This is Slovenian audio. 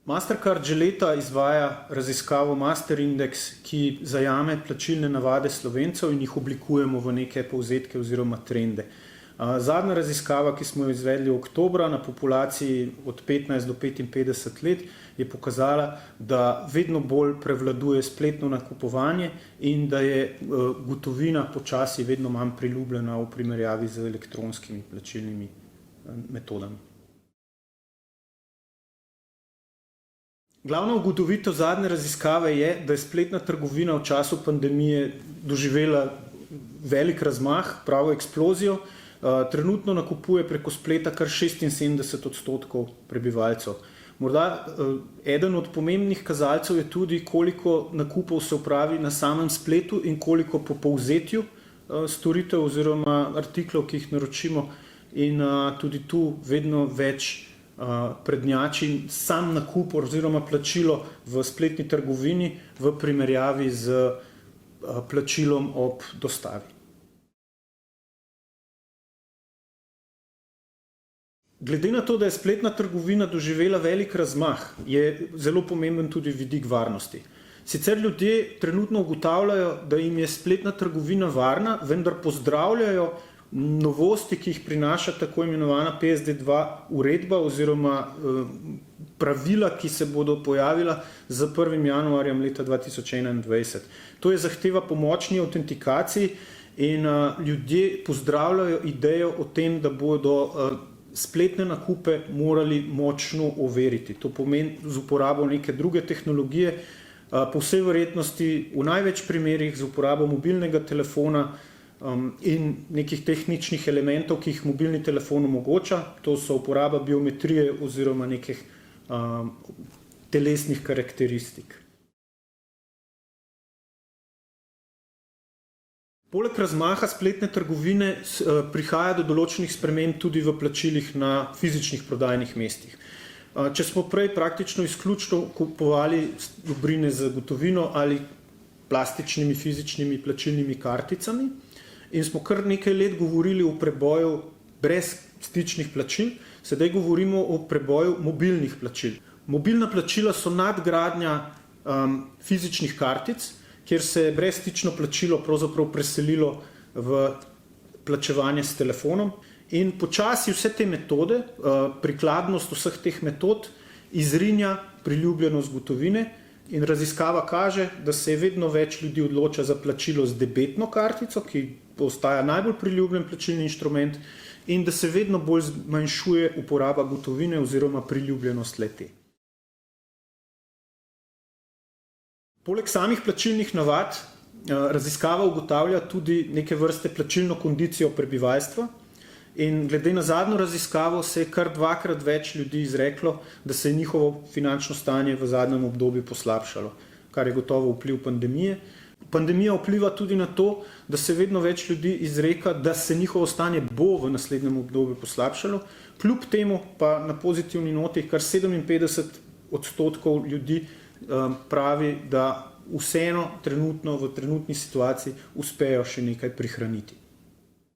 Mastercard že leta izvaja raziskavo Master Index, ki zajame plačilne navade Slovencev in jih oblikujemo v neke povzetke oziroma trende. Zadnja raziskava, ki smo jo izvedli oktobra na populaciji od 15 do 55 let, je pokazala, da vedno bolj prevladuje spletno nakupovanje in da je gotovina počasi vedno manj priljubljena v primerjavi z elektronskimi plačilnimi metodami. Glavna ugotovitev zadnje raziskave je, da je spletna trgovina v času pandemije doživela velik razmah, pravo eksplozijo. Trenutno nakupuje preko spleta kar 76% prebivalcev. Morda eden od pomembnih kazalcev je tudi, koliko nakupov se opravi na samem spletu in koliko po povzetju storitev oziroma artiklov, ki jih naročimo. In tudi tu vedno več prednjači sam nakup oziroma plačilo v spletni trgovini v primerjavi z plačilom ob dostavi. Glede na to, da je spletna trgovina doživela velik razmah, je zelo pomemben tudi vidik varnosti. Sicer ljudje trenutno ugotavljajo, da jim je spletna trgovina varna, vendar pozdravljajo novosti, ki jih prinaša tako imenovana PSD2 uredba oziroma pravila, ki se bodo pojavila z 1. januarjem leta 2021. To je zahteva po močni avtentikaciji in ljudje pozdravljajo idejo o tem, da bodo spletne nakupe morali močno overiti. To pomeni z uporabo neke druge tehnologije, po vsej verjetnosti v največ primerih z uporabo mobilnega telefona in nekih tehničnih elementov, ki jih mobilni telefon omogoča. To so uporaba biometrije oziroma nekih telesnih karakteristik. Poleg razmaha spletne trgovine prihaja do določenih sprememb tudi v plačilih na fizičnih prodajnih mestih. Če smo prej praktično izključno kupovali dobrine z gotovino ali plastičnimi fizičnimi plačilnimi karticami in smo kar nekaj let govorili o preboju brez stičnih plačil, sedaj govorimo o preboju mobilnih plačil. Mobilna plačila so nadgradnja fizičnih kartic, kjer se je brezstično plačilo pravzaprav preselilo v plačevanje s telefonom. In počasi vse te metode, prikladnost vseh teh metod izrinja priljubljenost gotovine in raziskava kaže, da se je vedno več ljudi odloča za plačilo z debetno kartico, ki postaja najbolj priljubljen plačilni inštrument, in da se vedno bolj zmanjšuje uporaba gotovine oziroma priljubljenost le-te. Poleg samih plačilnih navad raziskava ugotavlja tudi neke vrste plačilno kondicijo prebivalstva in glede na zadnjo raziskavo se je kar dvakrat več ljudi izreklo, da se je njihovo finančno stanje v zadnjem obdobju poslabšalo, kar je gotovo vpliv pandemije. Pandemija vpliva tudi na to, da se vedno več ljudi izreka, da se njihovo stanje bo v naslednjem obdobju poslabšalo. Kljub temu pa na pozitivni noti kar 57% ljudi pravi, da vseeno trenutno v trenutni situaciji uspejo še nekaj prihraniti.